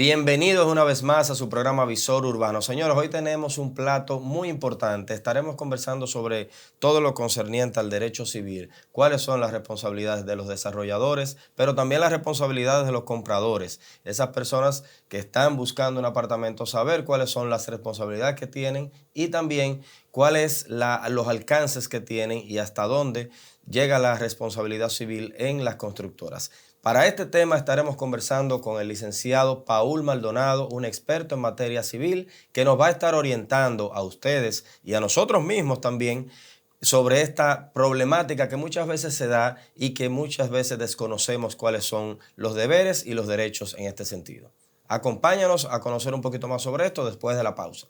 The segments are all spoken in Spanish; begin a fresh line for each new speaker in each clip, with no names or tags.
Bienvenidos una vez más a su programa Visor Urbano. Señores, hoy tenemos un plato muy importante. Estaremos conversando sobre todo lo concerniente al derecho civil, cuáles son las responsabilidades de los desarrolladores, pero también las responsabilidades de los compradores. Esas personas que están buscando un apartamento, saber cuáles son las responsabilidades que tienen y también cuáles los alcances que tienen y hasta dónde llega la responsabilidad civil en las constructoras. Para este tema estaremos conversando con el licenciado Paul Maldonado, un experto en materia civil, que nos va a estar orientando a ustedes y a nosotros mismos también sobre esta problemática que muchas veces se da y que muchas veces desconocemos cuáles son los deberes y los derechos en este sentido. Acompáñanos a conocer un poquito más sobre esto después de la pausa.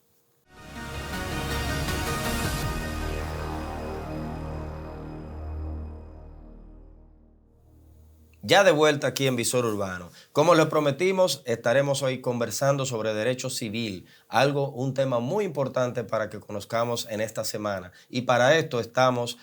Ya de vuelta aquí en Visor Urbano. Como les prometimos, estaremos hoy conversando sobre derecho civil, un tema muy importante para que conozcamos en esta semana. Y para esto tenemos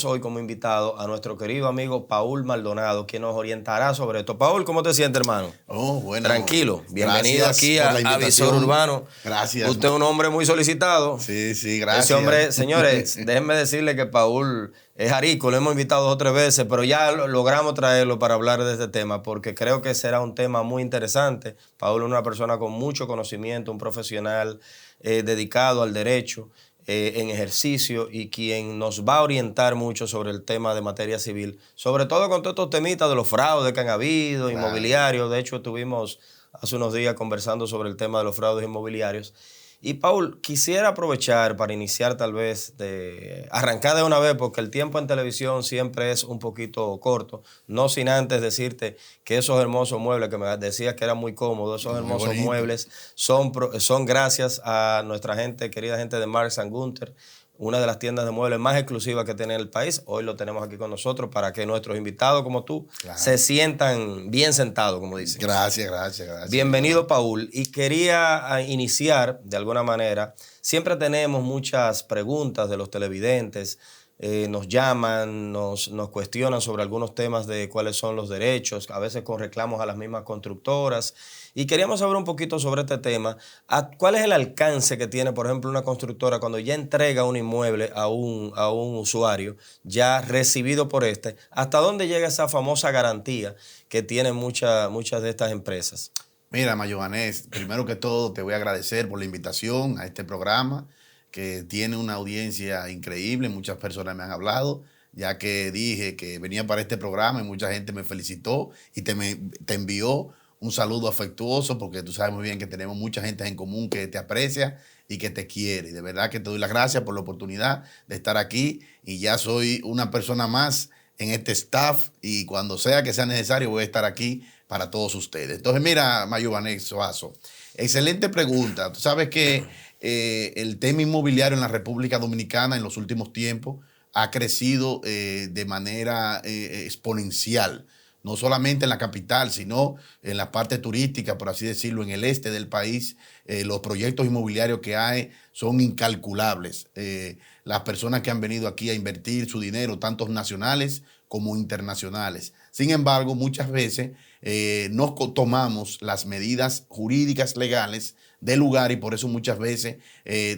hoy como invitado a nuestro querido amigo Paul Maldonado, quien nos orientará sobre esto. Paul, ¿cómo te sientes, hermano?
Bueno.
Tranquilo. Bienvenido aquí
a
Visor Urbano.
Gracias.
Usted es un hombre muy solicitado.
Sí, gracias.
Ese hombre, señores, déjenme decirle que Paul es arico, lo hemos invitado 2 o 3 veces, pero ya logramos traerlo para hablar de este tema, porque creo que será un tema muy interesante. Paul es una persona con mucho conocimiento, un profesional dedicado al derecho, en ejercicio, y quien nos va a orientar mucho sobre el tema de materia civil, sobre todo con todos estos temitas de los fraudes que han habido, claro, inmobiliarios. De hecho, estuvimos hace unos días conversando sobre el tema de los fraudes inmobiliarios. Y Paul, quisiera aprovechar para iniciar tal vez, arrancar de una vez, porque el tiempo en televisión siempre es un poquito corto, no sin antes decirte que esos hermosos muebles que me decías que eran muy cómodos, esos hermosos muebles son gracias a nuestra querida gente de Marks & Gunther, una de las tiendas de muebles más exclusivas que tiene el país. Hoy lo tenemos aquí con nosotros para que nuestros invitados como tú, claro, se sientan bien sentados, como dicen.
Gracias.
Bienvenido, Paul. Y quería iniciar de alguna manera. Siempre tenemos muchas preguntas de los televidentes. Nos llaman, nos cuestionan sobre algunos temas de cuáles son los derechos, a veces con reclamos a las mismas constructoras. Y queríamos saber un poquito sobre este tema. ¿Cuál es el alcance que tiene, por ejemplo, una constructora cuando ya entrega un inmueble a un usuario ya recibido por este? ¿Hasta dónde llega esa famosa garantía que tienen muchas de estas empresas?
Mira, Mayohanés, primero que todo te voy a agradecer por la invitación a este programa, que tiene una audiencia increíble. Muchas personas me han hablado, ya que dije que venía para este programa y mucha gente me felicitó y te envió un saludo afectuoso, porque tú sabes muy bien que tenemos mucha gente en común que te aprecia y que te quiere. Y de verdad que te doy las gracias por la oportunidad de estar aquí, y ya soy una persona más en este staff, y cuando sea que sea necesario voy a estar aquí para todos ustedes. Entonces, mira, Mayohanés Soazo, excelente pregunta. Tú sabes que el tema inmobiliario en la República Dominicana en los últimos tiempos ha crecido de manera exponencial. No solamente en la capital, sino en la parte turística, por así decirlo, en el este del país. Los proyectos inmobiliarios que hay son incalculables. Las personas que han venido aquí a invertir su dinero, tanto nacionales como internacionales. Sin embargo, muchas veces no tomamos las medidas jurídicas legales del lugar, y por eso muchas veces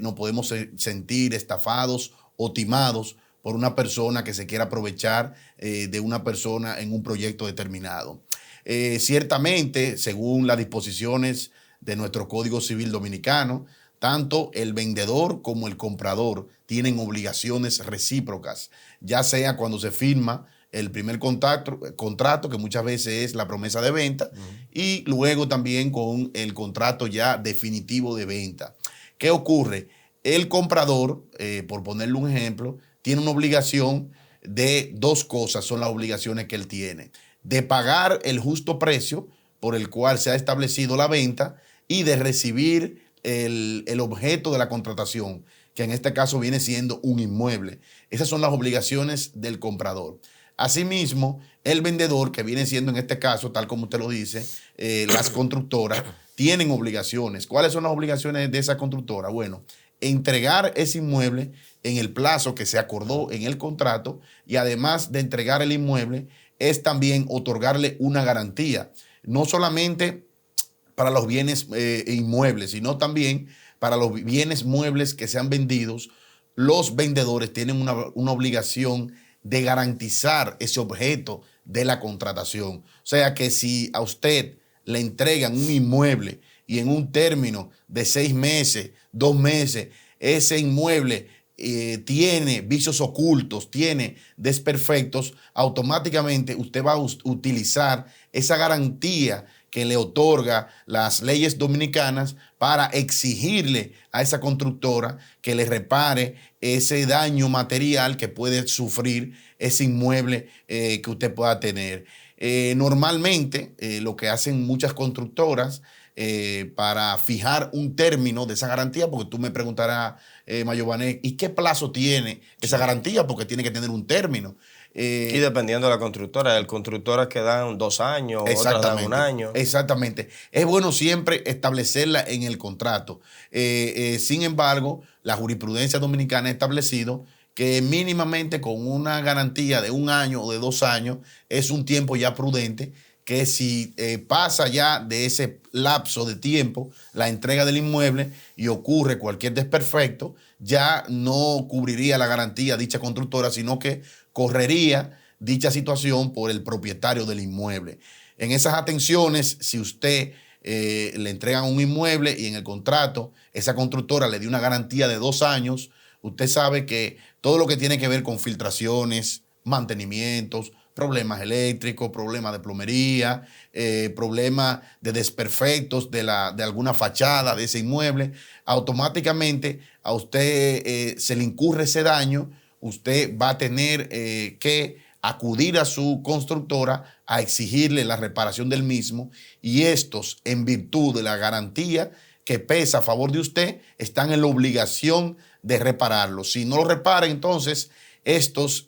nos podemos sentir estafados o timados por una persona que se quiera aprovechar de una persona en un proyecto determinado. Ciertamente, según las disposiciones de nuestro Código Civil Dominicano, tanto el vendedor como el comprador tienen obligaciones recíprocas, ya sea cuando se firma el primer contrato, que muchas veces es la promesa de venta, y luego también con el contrato ya definitivo de venta. ¿Qué ocurre? El comprador, por ponerle un ejemplo, tiene una obligación de 2 cosas, son las obligaciones que él tiene: de pagar el justo precio por el cual se ha establecido la venta, y de recibir el objeto de la contratación, que en este caso viene siendo un inmueble. Esas son las obligaciones del comprador. Asimismo, el vendedor, que viene siendo en este caso, tal como usted lo dice, las constructoras tienen obligaciones. ¿Cuáles son las obligaciones de esa constructora? Bueno, entregar ese inmueble en el plazo que se acordó en el contrato, y además de entregar el inmueble, es también otorgarle una garantía. No solamente para los bienes inmuebles, sino también para los bienes muebles que sean vendidos. Los vendedores tienen una obligación de garantizar ese objeto de la contratación. O sea que si a usted le entregan un inmueble y en un término de 6 meses, 2 meses, ese inmueble tiene vicios ocultos, tiene desperfectos, automáticamente usted va a utilizar esa garantía que le otorga las leyes dominicanas para exigirle a esa constructora que le repare ese daño material que puede sufrir ese inmueble que usted pueda tener. Normalmente lo que hacen muchas constructoras para fijar un término de esa garantía, porque tú me preguntarás, Mayované, ¿y qué plazo tiene esa garantía? Porque tiene que tener un término.
Y dependiendo de la constructora, hay constructoras que dan 2 años, otras dan 1 año.
Exactamente. Es bueno siempre establecerla en el contrato. Sin embargo, la jurisprudencia dominicana ha establecido que mínimamente con una garantía de 1 año o de 2 años es un tiempo ya prudente, que si pasa ya de ese lapso de tiempo la entrega del inmueble y ocurre cualquier desperfecto, ya no cubriría la garantía dicha constructora, sino que correría dicha situación por el propietario del inmueble. En esas atenciones, si usted le entregan un inmueble y en el contrato esa constructora le dio una garantía de 2 años, usted sabe que todo lo que tiene que ver con filtraciones, mantenimientos, problemas eléctricos, problemas de plomería, problemas de desperfectos de alguna fachada de ese inmueble, automáticamente a usted se le incurre ese daño, usted va a tener que acudir a su constructora a exigirle la reparación del mismo, y estos, en virtud de la garantía que pesa a favor de usted, están en la obligación de repararlo. Si no lo repara, entonces estos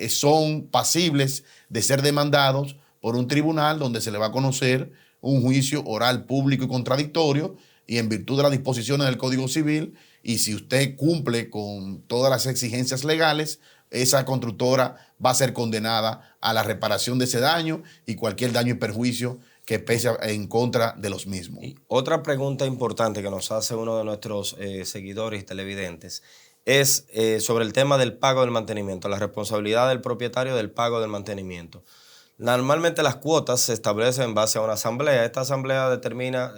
son pasibles de ser demandados por un tribunal donde se le va a conocer un juicio oral público y contradictorio, y en virtud de las disposiciones del Código Civil, y si usted cumple con todas las exigencias legales, esa constructora va a ser condenada a la reparación de ese daño y cualquier daño y perjuicio que pese en contra de los mismos.
Y otra pregunta importante que nos hace uno de nuestros seguidores y televidentes es sobre el tema del pago del mantenimiento, la responsabilidad del propietario del pago del mantenimiento. Normalmente las cuotas se establecen en base a una asamblea. Esta asamblea determina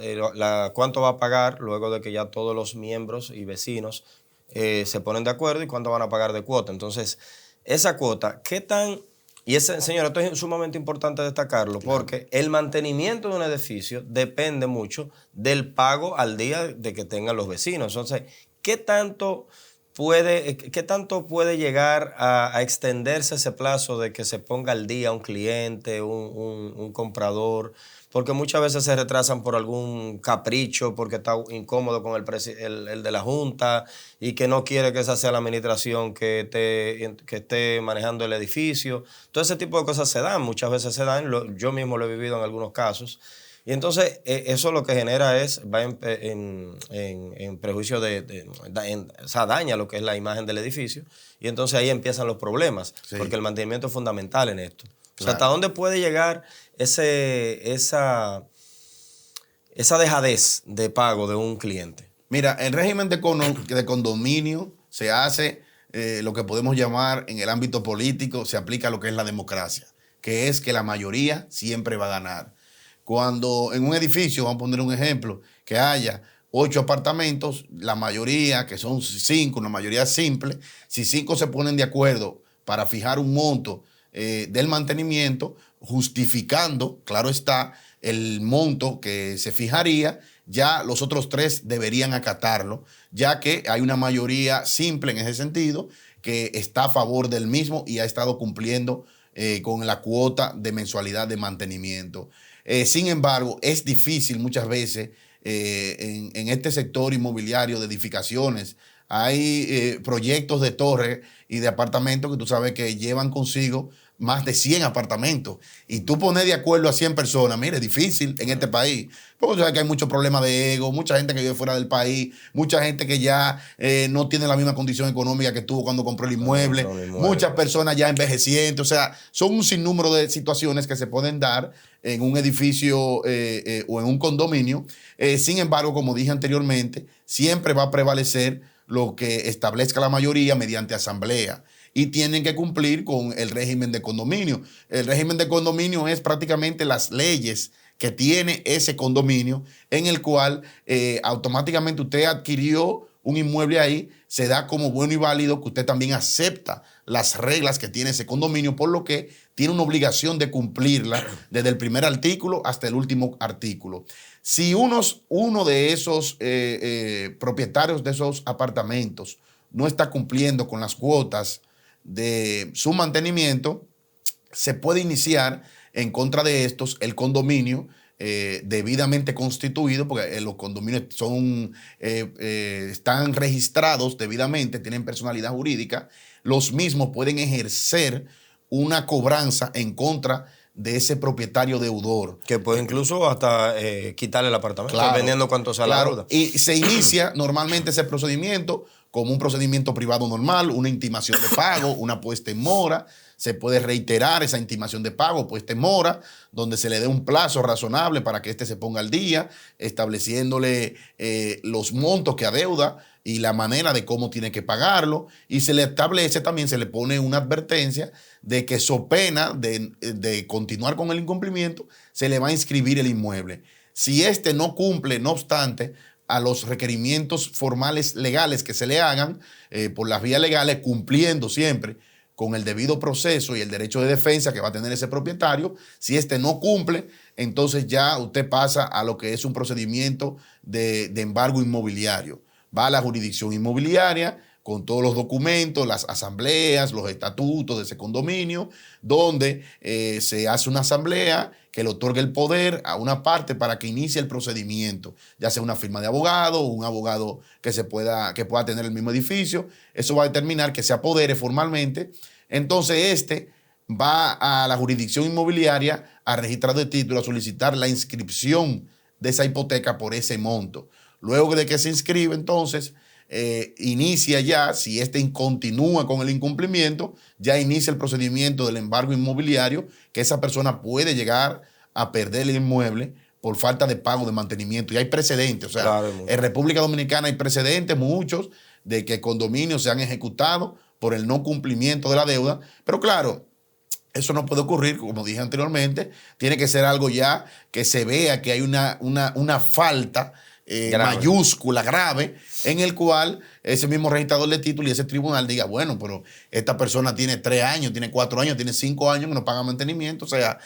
cuánto va a pagar luego de que ya todos los miembros y vecinos se ponen de acuerdo y cuánto van a pagar de cuota. Entonces, esa cuota, ¿qué tan...? Señor, esto es sumamente importante destacarlo, porque el mantenimiento de un edificio depende mucho del pago al día de que tengan los vecinos. Entonces, ¿qué tanto puede llegar a extenderse ese plazo de que se ponga al día un cliente, un comprador? Porque muchas veces se retrasan por algún capricho, porque está incómodo con el de la Junta y que no quiere que esa sea la administración que esté manejando el edificio. Todo ese tipo de cosas se dan, muchas veces se dan, yo mismo lo he vivido en algunos casos. Y entonces eso lo que genera va en prejuicio o sea, daña lo que es la imagen del edificio, y entonces ahí empiezan los problemas, sí, porque el mantenimiento es fundamental en esto. Claro. O sea, ¿hasta dónde puede llegar esa dejadez de pago de un cliente?
Mira, el régimen de condominio se hace lo que podemos llamar en el ámbito político, se aplica lo que es la democracia, que es que la mayoría siempre va a ganar. Cuando en un edificio, vamos a poner un ejemplo, que haya 8 apartamentos, la mayoría, que son 5, una mayoría simple, si 5 se ponen de acuerdo para fijar un monto del mantenimiento, justificando, claro está, el monto que se fijaría, ya los otros 3 deberían acatarlo, ya que hay una mayoría simple en ese sentido que está a favor del mismo y ha estado cumpliendo con la cuota de mensualidad de mantenimiento. Sin embargo, es difícil muchas veces en este sector inmobiliario de edificaciones. Hay proyectos de torres y de apartamentos que tú sabes que llevan consigo más de 100 apartamentos. Y tú pones de acuerdo a 100 personas, mire, es difícil en este país. Porque tú sabes que hay muchos problemas de ego, mucha gente que vive fuera del país, mucha gente que ya no tiene la misma condición económica que tuvo cuando compró el inmueble, muchas personas ya envejecientes. O sea, son un sinnúmero de situaciones que se pueden dar en un edificio o en un condominio. Sin embargo, como dije anteriormente, siempre va a prevalecer lo que establezca la mayoría mediante asamblea. Y tienen que cumplir con el régimen de condominio. El régimen de condominio es prácticamente las leyes que tiene ese condominio, en el cual automáticamente usted adquirió un inmueble ahí, se da como bueno y válido que usted también acepta las reglas que tiene ese condominio, por lo que tiene una obligación de cumplirla desde el primer artículo hasta el último artículo. Si uno de esos propietarios de esos apartamentos no está cumpliendo con las cuotas de su mantenimiento, se puede iniciar en contra de estos el condominio debidamente constituido, porque los condominios están registrados debidamente, tienen personalidad jurídica. Los mismos pueden ejercer una cobranza en contra de ese propietario deudor.
Que puede incluso hasta quitarle el apartamento,
claro,
dependiendo cuánto sea la deuda.
Y se inicia normalmente ese procedimiento como un procedimiento privado normal, una intimación de pago, una puesta en mora. Se puede reiterar esa intimación de pago, puesta en mora, donde se le dé un plazo razonable para que éste se ponga al día, estableciéndole los montos que adeuda y la manera de cómo tiene que pagarlo. Y se le establece también, se le pone una advertencia de que so pena de continuar con el incumplimiento, se le va a inscribir el inmueble. Si éste no cumple, no obstante, a los requerimientos formales legales que se le hagan por las vías legales, cumpliendo siempre con el debido proceso y el derecho de defensa que va a tener ese propietario. Si este no cumple, entonces ya usted pasa a lo que es un procedimiento de embargo inmobiliario. Va a la jurisdicción inmobiliaria con todos los documentos, las asambleas, los estatutos de ese condominio, donde se hace una asamblea que le otorga el poder a una parte para que inicie el procedimiento, ya sea una firma de abogado, un abogado que pueda tener el mismo edificio. Eso va a determinar que se apodere formalmente. Entonces va a la jurisdicción inmobiliaria a registrar de título, a solicitar la inscripción de esa hipoteca por ese monto. Luego de que se inscribe, entonces inicia ya, si continúa con el incumplimiento, ya inicia el procedimiento del embargo inmobiliario, que esa persona puede llegar a perder el inmueble por falta de pago de mantenimiento. Y hay precedentes, o sea, claro, en República Dominicana hay precedentes, muchos, de que condominios se han ejecutado por el no cumplimiento de la deuda, pero claro, eso no puede ocurrir, como dije anteriormente, tiene que ser algo ya que se vea que hay una falta mayúscula, grave, en el cual ese mismo registrador de título y ese tribunal diga, bueno, pero esta persona tiene 3 años, tiene 4 años, tiene 5 años que no paga mantenimiento. O sea,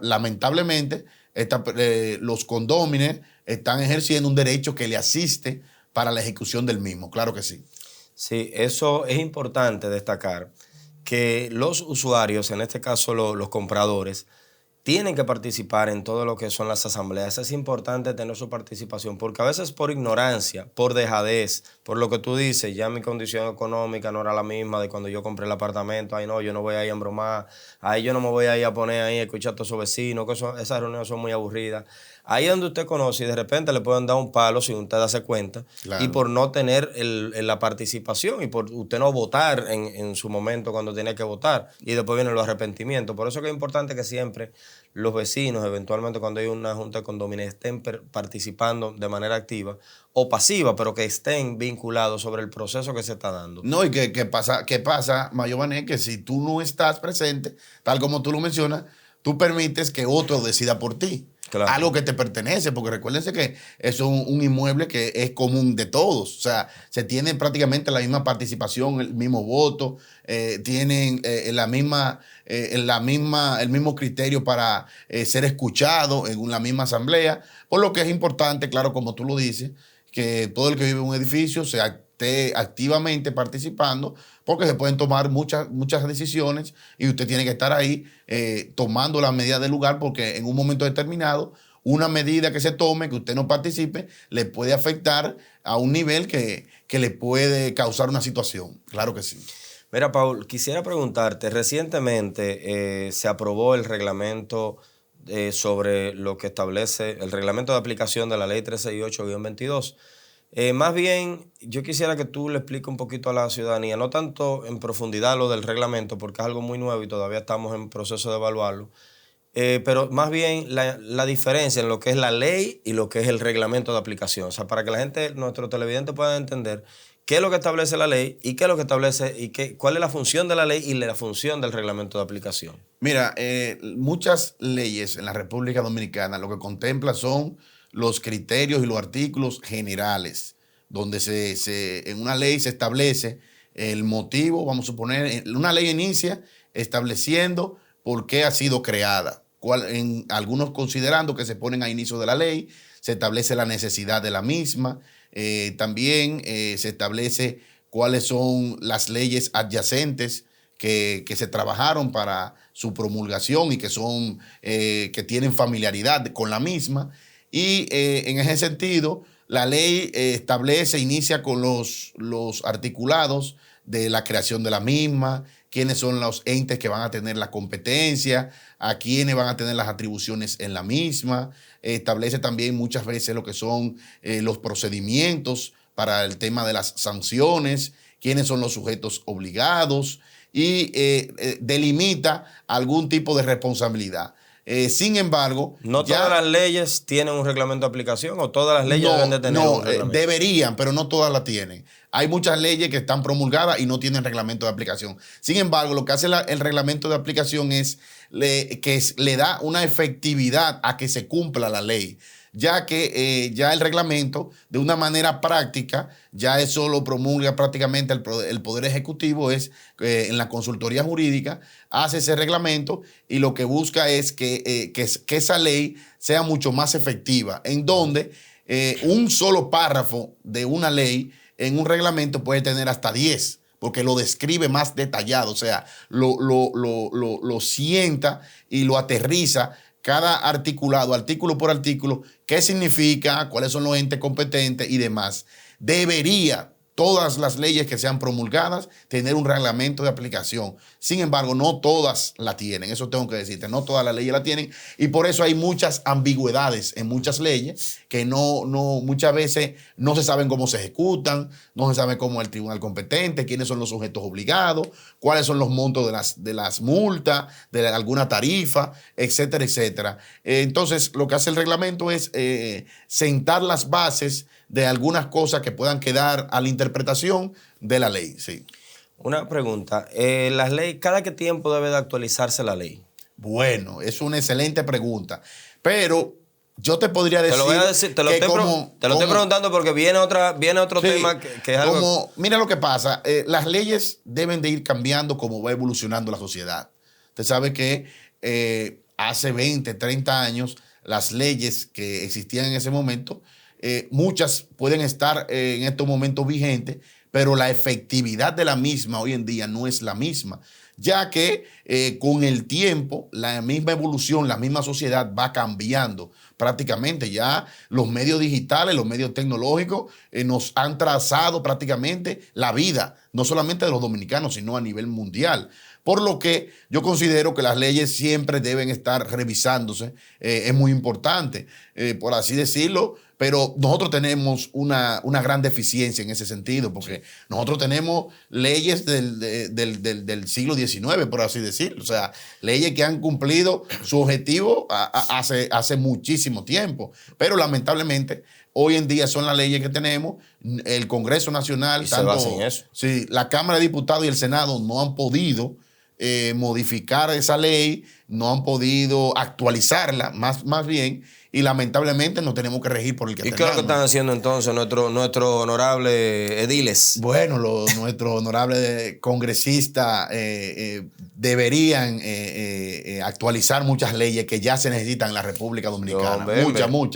lamentablemente los condóminos están ejerciendo un derecho que le asiste para la ejecución del mismo. Claro que sí.
Sí, eso es importante destacar, que los usuarios, en este caso los compradores, tienen que participar en todo lo que son las asambleas. Es importante tener su participación, porque a veces por ignorancia, por dejadez, por lo que tú dices, ya mi condición económica no era la misma de cuando yo compré el apartamento. Ay, no, yo no voy a ir a embromar. Ahí yo no me voy a ir a poner ahí a escuchar a todos esos vecinos, que esas reuniones son muy aburridas. Ahí es donde usted conoce y de repente le pueden dar un palo sin usted darse cuenta. Claro. Y por no tener la participación y por usted no votar en su momento cuando tenía que votar. Y después vienen los arrepentimientos. Por eso que es importante que siempre los vecinos, eventualmente cuando hay una junta de condominio, estén participando de manera activa o pasiva, pero que estén vinculados sobre el proceso que se está dando.
No, y ¿qué pasa, Mayobané? Que si tú no estás presente, tal como tú lo mencionas, tú permites que otro decida por ti. Claro. Algo que te pertenece, porque recuérdense que eso es un inmueble que es común de todos. O sea, se tiene prácticamente la misma participación, el mismo voto, tienen el mismo criterio para ser escuchado en la misma asamblea. Por lo que es importante, claro, como tú lo dices, que todo el que vive en un edificio se esté activamente participando, porque se pueden tomar muchas decisiones y usted tiene que estar ahí tomando las medidas del lugar, porque en un momento determinado una medida que se tome, que usted no participe, le puede afectar a un nivel que le puede causar una situación. Claro que sí.
Mira, Paul, quisiera preguntarte, recientemente se aprobó el reglamento sobre lo que establece el reglamento de aplicación de la ley 368-22. Más bien, yo quisiera que tú le expliques un poquito a la ciudadanía, no tanto en profundidad lo del reglamento, porque es algo muy nuevo y todavía estamos en proceso de evaluarlo, pero más bien la diferencia en lo que es la ley y lo que es el reglamento de aplicación. O sea, para que la gente, nuestro televidente pueda entender qué es lo que establece la ley y qué es lo que establece y cuál es la función de la ley y la función del reglamento de aplicación.
Mira, muchas leyes en la República Dominicana lo que contempla son los criterios y los artículos generales, donde en una ley se establece el motivo, vamos a suponer, una ley inicia estableciendo por qué ha sido creada. Algunos considerando que se ponen a inicio de la ley, se establece la necesidad de la misma, también se establece cuáles son las leyes adyacentes que se trabajaron para su promulgación y que tienen familiaridad con la misma. Y en ese sentido, la ley inicia con los articulados de la creación de la misma, quiénes son los entes que van a tener la competencia, a quiénes van a tener las atribuciones en la misma. Establece también muchas veces lo que son los procedimientos para el tema de las sanciones, quiénes son los sujetos obligados y delimita algún tipo de responsabilidad. Sin embargo,
¿no todas las leyes tienen un reglamento de aplicación o todas las leyes deben de tener un reglamento?
Deberían, pero no todas la tienen. Hay muchas leyes que están promulgadas y no tienen reglamento de aplicación. Sin embargo, lo que hace el reglamento de aplicación es que le da una efectividad a que se cumpla la ley, ya que ya el reglamento, de una manera práctica, ya eso lo promulga prácticamente el Poder Ejecutivo, en la consultoría jurídica, hace ese reglamento y lo que busca es que esa ley sea mucho más efectiva, en donde un solo párrafo de una ley en un reglamento puede tener hasta 10, porque lo describe más detallado, o sea, lo sienta y lo aterriza cada articulado, artículo por artículo, qué significa, cuáles son los entes competentes y demás. Debería todas las leyes que sean promulgadas tener un reglamento de aplicación. Sin embargo, no todas la tienen, eso tengo que decirte, no todas las leyes la tienen y por eso hay muchas ambigüedades en muchas leyes que muchas veces no se saben cómo se ejecutan, no se sabe cómo es el tribunal competente, quiénes son los sujetos obligados, cuáles son los montos de las multas, de alguna tarifa, etcétera, etcétera. Entonces, lo que hace el reglamento es sentar las bases de algunas cosas que puedan quedar a la interpretación de la ley. Sí.
Una pregunta, ¿las leyes, cada qué tiempo debe de actualizarse la ley?
Bueno, es una excelente pregunta, pero yo te podría decir...
Te lo estoy preguntando porque viene otro tema que es algo...
Mira lo que pasa, las leyes deben de ir cambiando como va evolucionando la sociedad. Usted sabe que hace 20, 30 años, las leyes que existían en ese momento, muchas pueden estar en estos momentos vigentes, pero la efectividad de la misma hoy en día no es la misma, ya que con el tiempo, la misma evolución, la misma sociedad va cambiando prácticamente. Ya los medios digitales, los medios tecnológicos nos han trazado prácticamente la vida, no solamente de los dominicanos, sino a nivel mundial. Por lo que yo considero que las leyes siempre deben estar revisándose, es muy importante, por así decirlo, pero nosotros tenemos una gran deficiencia en ese sentido, porque nosotros tenemos leyes del siglo XIX, por así decirlo, o sea, leyes que han cumplido su objetivo hace muchísimo tiempo, pero lamentablemente hoy en día son las leyes que tenemos, el Congreso Nacional, sí, la Cámara de Diputados y el Senado no han podido modificar esa ley, no han podido actualizarla, más bien, y lamentablemente nos tenemos que regir por el que tenemos.
¿Y qué es lo que están haciendo entonces nuestros honorables ediles?
Bueno, nuestros honorables congresistas deberían actualizar muchas leyes que ya se necesitan en la República Dominicana.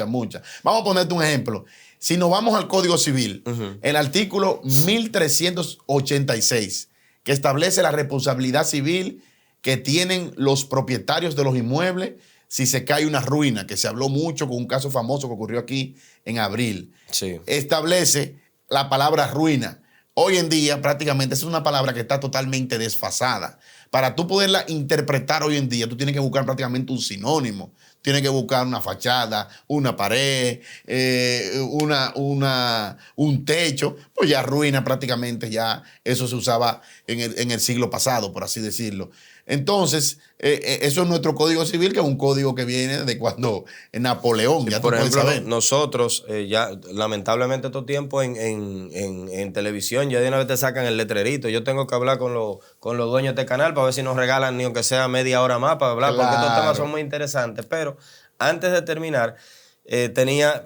Muchas. Vamos a ponerte un ejemplo. Si nos vamos al Código Civil, el artículo 1386, que establece la responsabilidad civil que tienen los propietarios de los inmuebles si se cae una ruina, que se habló mucho con un caso famoso que ocurrió aquí en abril.
Sí.
Establece la palabra ruina. hoy en día prácticamente es una palabra que está totalmente desfasada. Para tú poderla interpretar hoy en día, tú tienes que buscar prácticamente un sinónimo. Tienes que buscar una fachada, una pared, un techo. Pues ya ruina prácticamente, ya eso se usaba en el siglo pasado, por así decirlo. Entonces, eso es nuestro Código Civil, que es un código que viene de cuando Napoleón, ya
Por
tú puedes
ejemplo,
saber.
nosotros, ya lamentablemente todo tiempo en televisión, ya de una vez te sacan el letrerito. Yo tengo que hablar con los dueños de este canal para ver si nos regalan ni aunque sea media hora más para hablar, porque estos temas son
Claro.
muy interesantes. Pero antes de terminar,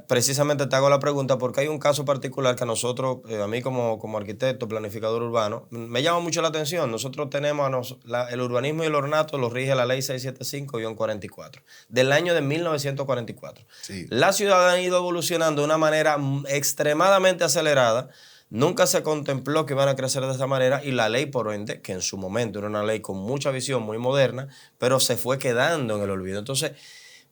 precisamente te hago la pregunta porque hay un caso particular que a nosotros, a mí como arquitecto, planificador urbano, me llama mucho la atención. Nosotros tenemos el urbanismo y el ornato lo rige la ley 675-44 del año de 1944.
Sí.
La ciudad ha ido evolucionando de una manera extremadamente acelerada. Nunca se contempló que iban a crecer de esa manera y la ley, por ende, que en su momento era una ley con mucha visión, muy moderna, pero se fue quedando en el olvido. Entonces,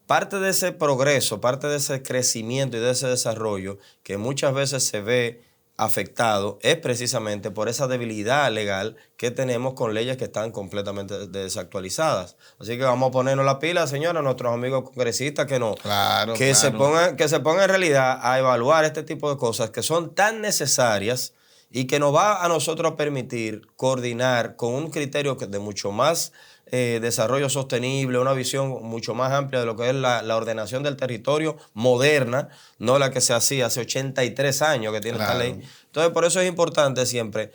parte de ese progreso, parte de ese crecimiento y de ese desarrollo que muchas veces se ve afectado es precisamente por esa debilidad legal que tenemos con leyes que están completamente desactualizadas. Así que vamos a ponernos la pila, señora, a nuestros amigos congresistas
Claro,
que
claro.
se pongan en realidad a evaluar este tipo de cosas que son tan necesarias y que nos va a nosotros a permitir coordinar con un criterio de mucho más desarrollo sostenible, una visión mucho más amplia de lo que es la ordenación del territorio moderna, no la que se hacía hace 83 años que tiene esta ley.
Claro.
Entonces, por eso es importante siempre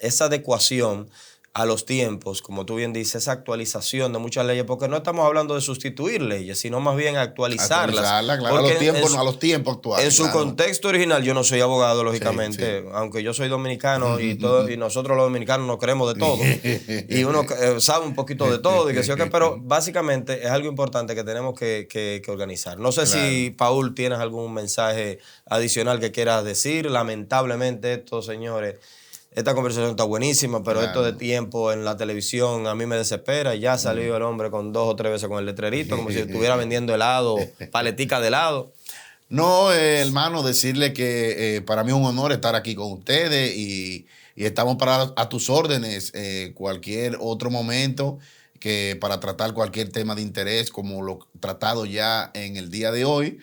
esa adecuación a los tiempos, como tú bien dices, esa actualización de muchas leyes, porque no estamos hablando de sustituir leyes, sino más bien actualizarlas.
Actualizarla, claro,
Porque
a los tiempos
en
actuales,
su
claro.
contexto original, yo no soy abogado,
Sí, sí.
lógicamente, aunque yo soy dominicano y nosotros los dominicanos nos creemos de todo. Y uno sabe un poquito de todo, y que sí o qué, pero básicamente es algo importante que tenemos que organizar. No sé
Claro.
si, Paul, tienes algún mensaje adicional que quieras decir. Lamentablemente, esto, señores, esta conversación está buenísima, pero esto de
Claro.
tiempo en la televisión a mí me desespera. Ya salió el hombre con 2 o 3 veces con el letrerito, como si estuviera vendiendo helado, paletica de helado.
No, hermano, decirle que para mí es un honor estar aquí con ustedes y estamos a tus órdenes cualquier otro momento que para tratar cualquier tema de interés como lo tratado ya en el día de hoy.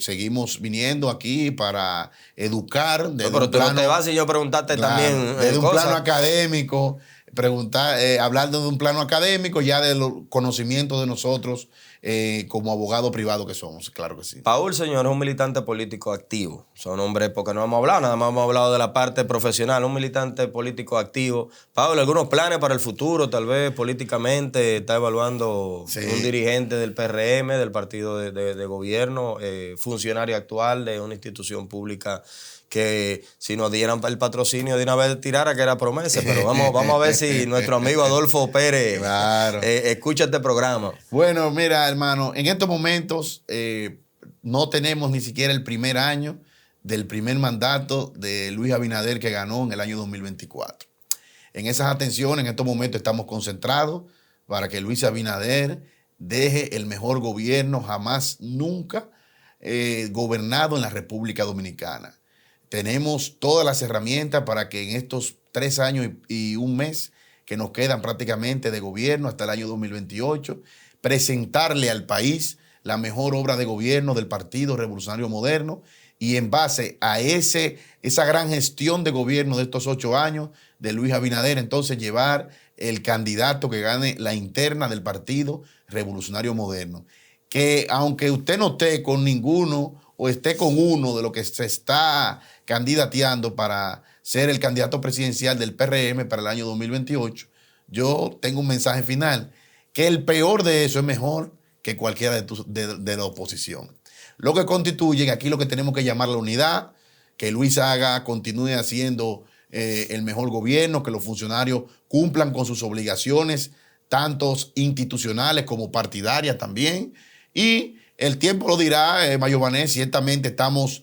Seguimos viniendo aquí para educar
No,
desde
pero
un
tú no te
plano,
vas y yo preguntarte también
claro, desde un plano
cosas.
académico, preguntar, hablando de un plano académico, ya de los conocimientos de nosotros como abogado privado que somos, claro que sí.
Paul, señor, es un militante político activo. Son hombres, porque no hemos hablado, nada más hemos hablado de la parte profesional, un militante político activo. Paul, ¿algunos planes para el futuro? Tal vez políticamente está evaluando un
Sí.
dirigente del PRM, del partido de gobierno, funcionario actual de una institución pública que si nos dieran el patrocinio de una vez tirara que era promesa, pero vamos a ver si nuestro amigo Adolfo Pérez
Claro.
escucha este programa.
Bueno, mira, hermano, en estos momentos no tenemos ni siquiera el primer año del primer mandato de Luis Abinader que ganó en el año 2024. En esas atenciones, en estos momentos estamos concentrados para que Luis Abinader deje el mejor gobierno jamás, nunca gobernado en la República Dominicana. Tenemos todas las herramientas para que en estos 3 años y un mes que nos quedan prácticamente de gobierno hasta el año 2028, presentarle al país la mejor obra de gobierno del Partido Revolucionario Moderno y en base a esa gran gestión de gobierno de estos 8 años de Luis Abinader, entonces llevar el candidato que gane la interna del Partido Revolucionario Moderno. Que aunque usted no esté con ninguno o esté con uno de lo que se está candidateando para ser el candidato presidencial del PRM para el año 2028, yo tengo un mensaje final, que el peor de eso es mejor que cualquiera de la oposición. Lo que constituye, aquí lo que tenemos que llamar la unidad, que Luis continúe haciendo el mejor gobierno, que los funcionarios cumplan con sus obligaciones, tanto institucionales como partidarias también. Y el tiempo lo dirá, Mayo Vanés, ciertamente estamos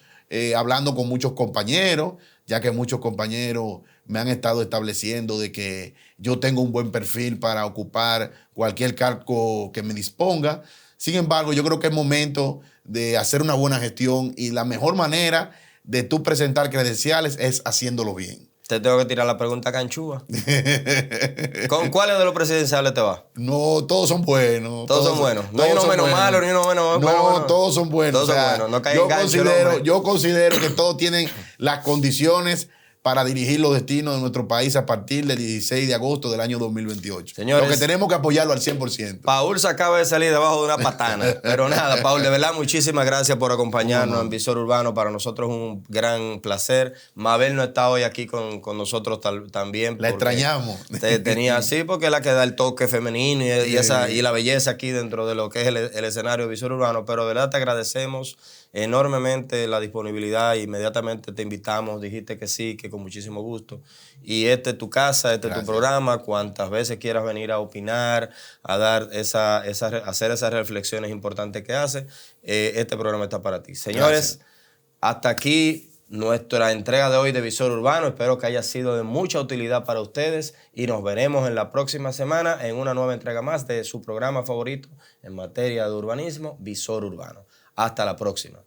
hablando con muchos compañeros, ya que muchos compañeros me han estado estableciendo de que yo tengo un buen perfil para ocupar cualquier cargo que me disponga. Sin embargo, yo creo que es momento de hacer una buena gestión y la mejor manera de tú presentar credenciales es haciéndolo bien.
Te tengo que tirar la pregunta canchúa. ¿Con cuáles de los presidenciales te vas?
No, todos son buenos.
Todos son buenos. No hay uno menos malo, ni uno menos
no,
bueno.
Todos son buenos.
Todos son buenos. No caigan en gancho,
yo considero que todos tienen las condiciones para dirigir los destinos de nuestro país a partir del 16 de agosto del año 2028.
Señores,
lo que tenemos que apoyarlo al 100%.
Paul se acaba de salir debajo de una patana. Pero nada, Paul, de verdad, muchísimas gracias por acompañarnos en Visor Urbano. Para nosotros es un gran placer. Mabel no está hoy aquí con nosotros también.
La extrañamos.
Tenía así porque es la que da el toque femenino y la belleza aquí dentro de lo que es el escenario de Visor Urbano. Pero de verdad te agradecemos enormemente la disponibilidad. Inmediatamente te invitamos, dijiste que sí, que con muchísimo gusto. Y esta es tu casa, este es tu programa. Cuantas veces quieras venir a opinar, a dar hacer esas reflexiones importantes que haces, este programa está para ti. Señores, hasta aquí nuestra entrega de hoy de Visor Urbano. Espero que haya sido de mucha utilidad para ustedes y nos veremos en la próxima semana en una nueva entrega más de su programa favorito en materia de urbanismo, Visor Urbano. Hasta la próxima.